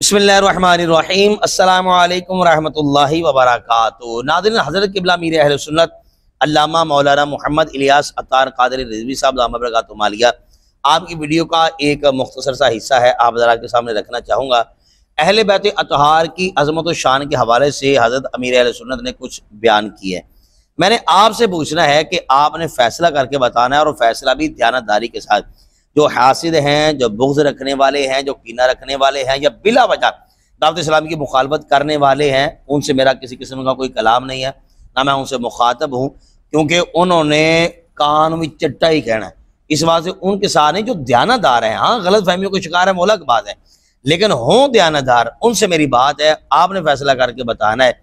बिस्मिल्लाहिर्रहमानिर्रहीम अस्सलामु अलैकुम रहमतुल्लाहि व बरकातुहू। नाज़रीन, हज़रत क़िबला मीर अहले सुन्नत अल्लामा मौलाना मोहम्मद इलियास अत्तार क़ादरी रिज़वी साहब दामद बरकातुहू मालिया आपकी वीडियो का एक मुख्तसर सा हिस्सा है, आप ज़रा के सामने रखना चाहूँगा। अहले बैत अतहार की अज़मत व शान के हवाले से हज़रत अमीर अहले सुन्नत ने कुछ बयान किए। मैंने आपसे पूछना है कि आपने फ़ैसला करके बताना है, और फैसला भी दयानतदारी के साथ। जो हासिद हैं, जो बुग़्ज़ रखने वाले हैं, जो कीना रखने वाले हैं, या बिला वजह दावत इस्लाम की मुखालफत करने वाले हैं, उनसे मेरा किसी किस्म का कोई कलाम नहीं है, ना मैं उनसे मुखातब हूँ, क्योंकि उन्होंने कान में चट्टा ही कहना है। इस बात से उनके सारे जो दयानतदार हैं, हाँ गलत फहमियों के शिकार है, वो अलग बात है, लेकिन हों दयानतदार, उनसे मेरी बात है, आपने फैसला करके बताना है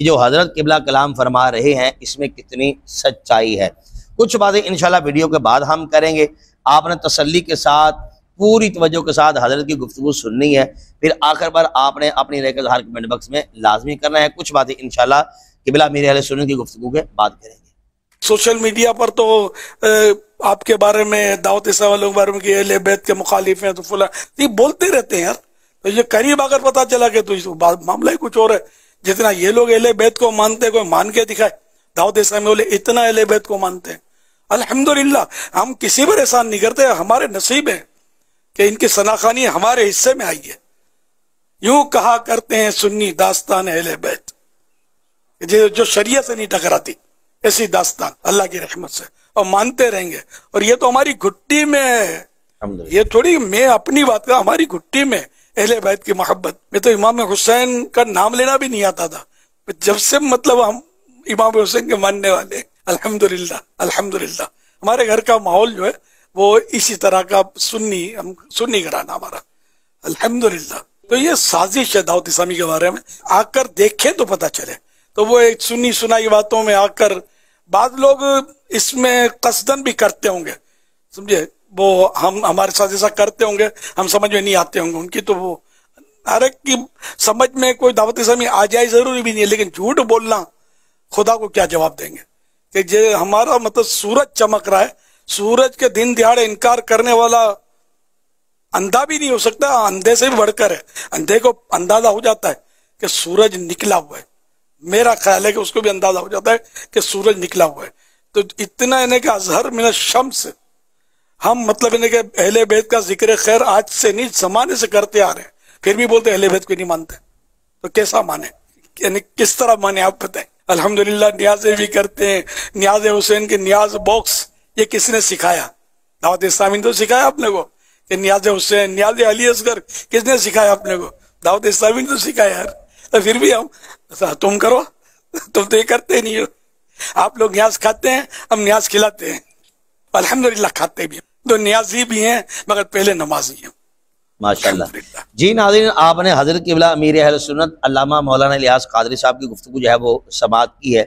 कि जो हज़रत क़िबला कलाम फरमा रहे हैं इसमें कितनी सच्चाई है। कुछ बातें इंशाल्लाह वीडियो के बाद हम करेंगे। आपने तसल्ली के साथ, पूरी तवज्जो के साथ हज़रत की गुफ्तगू सुननी है, फिर आखिर पर आपने अपनी राय का इज़हार कमेंट बॉक्स में लाजमी करना है। कुछ बातें इंशाल्लाह क़िबला मीर अहले सुन्नत की गुफ्तगू के बाद करेंगे। सोशल मीडिया पर तो आपके बारे में, दावत इस्लाम वालों के बारे में कि अहले बैत के मुखालिफ हैं, तो फुला ये बोलते रहते हैं यार। तो ये करीब अगर पता चला कि तो मामला ही कुछ और है। जितना ये लोग अहले बैत को मानते हैं, कोई मान के दिखाए। दावत इस्लाम वाले इतना अहले बैत को मानते हैं, अल्हम्दुलिल्लाह। हम किसी पर एहसान नहीं करते, हमारे नसीब है कि इनकी सनाखानी हमारे हिस्से में आई है। यूं कहा करते हैं सुन्नी दास्तान अहले बैत, जो शरीयत से नहीं टकराती, ऐसी दास्तान अल्लाह की रहमत से, और मानते रहेंगे। और ये तो हमारी घुट्टी में है, ये थोड़ी मैं अपनी बात कर, हमारी घुट्टी में अहले बैत की मोहब्बत। मैं तो इमाम हुसैन का नाम लेना भी नहीं आता था, जब से मतलब हम इमाम हुसैन के मानने वाले। अल्हम्दुलिल्लाह अल्हम्दुलिल्लाह, हमारे घर का माहौल जो है वो इसी तरह का सुन्नी घराना हमारा, अल्हम्दुलिल्लाह। तो ये साजिश है दावत इस्लामी के बारे में, आकर देखें तो पता चले। तो वो एक सुन्नी सुनाई बातों में आकर बाद लोग इसमें कसदन भी करते होंगे, समझे, वो हम हमारे साथ ऐसा करते होंगे, हम समझ में नहीं आते होंगे उनकी। तो वो हर एक की समझ में कोई दावत इस्लामी आ जाए जरूरी भी नहीं है, लेकिन झूठ बोलना खुदा को क्या जवाब देंगे कि जे हमारा मतलब सूरज चमक रहा है, सूरज के दिन दिहाड़े इनकार करने वाला अंधा भी नहीं हो सकता, अंधे से भी बढ़कर है। अंधे को अंदाजा हो जाता है कि सूरज निकला हुआ है, मेरा ख्याल है कि उसको भी अंदाजा हो जाता है कि सूरज निकला हुआ है। तो इतना इन्हें कि अजहर मिन शम्स, हम मतलब इन्हें कि अहले बैत का जिक्र खैर आज से नहीं जमाने से करते आ रहे हैं, फिर भी बोलते अहले बैत को नहीं मानते। तो कैसा माने, यानी किस तरह माने, आप बताएं। अल्हम्दुलिल्लाह न्याज़े भी करते हैं, न्याज़ हुसैन के न्याज बॉक्स, ये किसने सिखाया? दावत इस्लामी तो सिखाया अपने को कि न्याज़ हुसैन, न्याज़ अली असगर, किसने सिखाया अपने को? दावत इस्लामी तो सिखाया यार। तो फिर भी हम तुम करो, तुम तो ये करते नहीं हो। आप लोग न्याज खाते हैं, हम न्याज खिलाते हैं, अल्हम्दुलिल्लाह खाते भी हैं। तो न्याजी भी हैं मगर पहले नमाजी हैं, माशाअल्लाह। जी नाज़रीन, आपने हज़रत क़िबला अमीर अहले सुन्नत अल्लामा मौलाना इलियास क़ादरी साहब की गुफ्तगू जो है वो समाअत की है।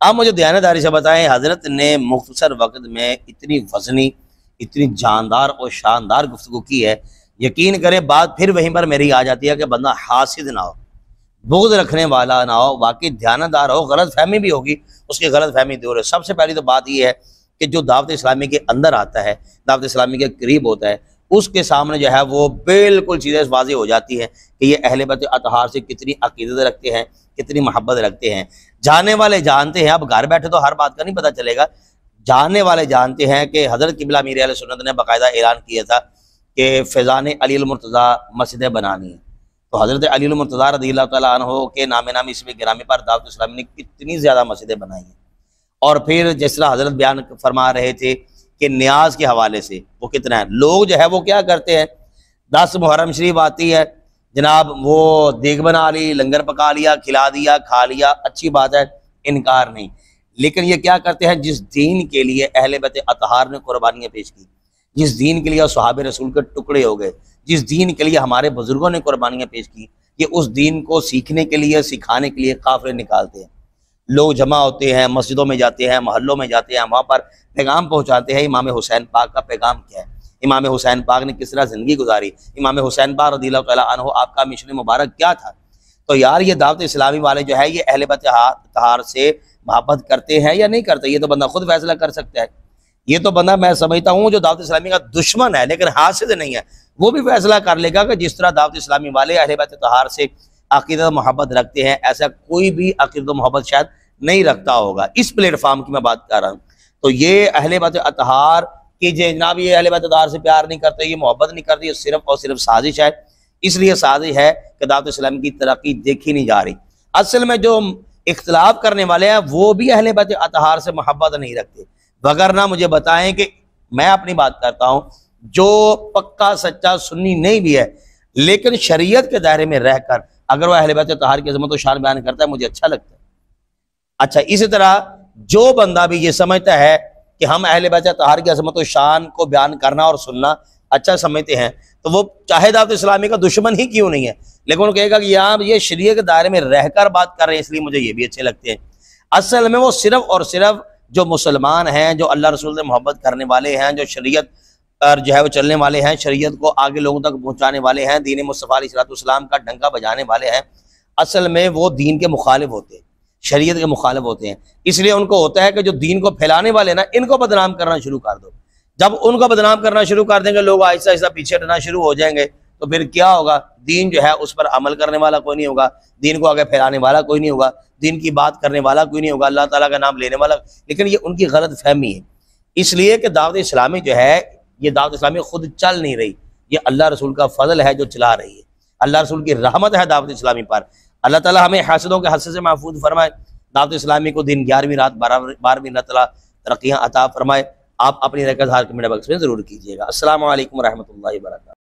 आप मुझे दयानतदारी से बताएं, हज़रत ने मुख्तसर वक्त में इतनी वज़नी, इतनी जानदार और शानदार गुफ्तगू की है, यकीन करें बात फिर वहीं पर मेरी आ जाती है कि बंदा हासिद ना हो, बुग़्ज़ रखने वाला ना हो, वाकई दयानतदार हो। गलत फहमी भी होगी, उसकी गलत फहमी दूर है। सबसे पहली तो बात यह है कि जो दावत इस्लामी के अंदर आता है, दावत इस्लामी के करीब होता है, उसके सामने जो है वो बिल्कुल चीज़ें वाज़ेह हो जाती है कि ये अहले बैत अतहार से कितनी अकीदत रखते हैं, कितनी मोहब्बत रखते हैं। जानने वाले जानते हैं, अब घर बैठे तो हर बात का नहीं पता चलेगा, जानने वाले जानते हैं कि हज़रत क़िबला मीर अहले सुन्नत ने बाकायदा ऐलान किया था कि फ़ैज़ान अली मुर्तज़ा मस्जिदें बनानी है। तो हज़रत अली मुर्तज़ा रज़ियल्लाहु तआला अन्हु के नामे नाम इसमें गिरामी पर दावत इस्लामी ने कितनी ज़्यादा मस्जिदें बनाई हैं। और फिर जिस तरह हज़रत बयान फरमा रहे थे कि न्याज के हवाले से वो कितना है, लोग जो है वो क्या करते हैं, 10 मुहर्रम शरीफ आती है जनाब, वो देग बना ली, लंगर पका लिया, खिला दिया, खा लिया, अच्छी बात है, इनकार नहीं। लेकिन ये क्या करते हैं, जिस दीन के लिए अहले बैत अतहार ने कुर्बानियाँ पेश की, जिस दीन के लिए सहाबे रसूल के टुकड़े हो गए, जिस दीन के लिए हमारे बुजुर्गों ने कुर्बानियाँ पेश की, ये उस दीन को सीखने के लिए, सिखाने के लिए काफ़िले निकालते हैं। लोग जमा होते हैं, मस्जिदों में जाते हैं, मोहल्लों में जाते हैं, वहाँ पर पैगाम पहुँचाते हैं। इमाम हुसैन पाक का पैगाम क्या है, इमाम हुसैन पाक ने किस तरह ज़िंदगी गुजारी, इमाम हुसैन पाक रज़ियल्लाहु तआला अन्हु आपका मिशन मुबारक क्या था। तो यार ये दावत इस्लामी वाले जो है ये अहले बैत अतहार से मोहब्बत करते हैं या नहीं करते, ये तो बंदा खुद फैसला कर सकता है। ये तो बंदा मैं समझता हूँ जो दावत इस्लामी का दुश्मन है लेकिन हासिद नहीं है, वो भी फैसला कर लेगा कि जिस तरह दावत इस्लामी वाले अहले बैत तहार से अकीदत मोहब्बत रखते हैं, ऐसा कोई भी अकीदत मोहब्बत शायद नहीं रखता होगा। इस प्लेटफॉर्म की मैं बात कर रहा हूँ। तो ये अहले बैत अतहार कि जनाब ये अहले बैत अतहार से प्यार नहीं करते, ये मोहब्बत नहीं करती, ये सिर्फ और सिर्फ साजिश है। इसलिए साजिश है कि दावत इस्लामी की तरक्की देखी नहीं जा रही। असल में जो इख्तलाफ करने वाले हैं वो भी अहले बैत अतहार से मोहब्बत नहीं रखते, वगरना मुझे बताएं कि मैं अपनी बात करता हूँ, जो पक्का सच्चा सुन्नी नहीं भी है लेकिन शरीयत के दायरे में रहकर अगर वह अहले बैत अतहार की अज़मत व शान बयान करता है, मुझे अच्छा लगता है। अच्छा, इसी तरह जो बंदा भी ये समझता है कि हम अहले बैत अतहार की अज़मत व शान को बयान करना और सुनना अच्छा समझते हैं, तो वो चाहे दावत इस्लामी का दुश्मन ही क्यों नहीं है, लेकिन वो कहेगा कि यहाँ ये शरीयत के दायरे में रहकर बात कर रहे हैं इसलिए मुझे ये भी अच्छे लगते हैं। असल में वो सिर्फ और सिर्फ जो मुसलमान हैं, जो अल्लाह रसूल से मोहब्बत करने वाले हैं, जो शरीयत और जो है वो चलने वाले हैं, शरीयत को आगे लोगों तक पहुंचाने वाले हैं, दीन मुस्तफ़ा अलैहिस्सलाम का डंका बजाने वाले हैं, असल में वो दीन के मुखालिफ होते हैं, शरीयत के मुखालिफ होते हैं। इसलिए उनको होता है कि जो दीन को फैलाने वाले ना, इनको बदनाम करना शुरू कर दो। जब उनको बदनाम करना शुरू कर देंगे लोग आहिस्ता आहिस्ता पीछे हटना शुरू हो जाएंगे, तो फिर क्या होगा, दीन जो है उस पर अमल करने वाला कोई नहीं होगा, दीन को आगे फैलाने वाला कोई नहीं होगा, दीन की बात करने वाला कोई नहीं होगा, अल्लाह ताला का नाम लेने वाला। लेकिन ये उनकी गलत फहमी है, इसलिए कि दावत इस्लामी जो है ये दावत इस्लामी खुद चल नहीं रही, ये अल्लाह रसूल का फजल है जो चला रही है, अल्लाह रसूल की रहमत है दावत इस्लामी पर। अल्लाह ताला हमें हासिदों के हस्से से महफूज फरमाए, दावत इस्लामी को दिन 11वीं रात 12वीं रात तरक्कियाँ अता फरमाए। आप अपनी रकअत हार के मेरे बख्श में ज़रूर कीजिएगा। अस्सलामु अलैकुम रहमतुल्लाहि व बरकातहू।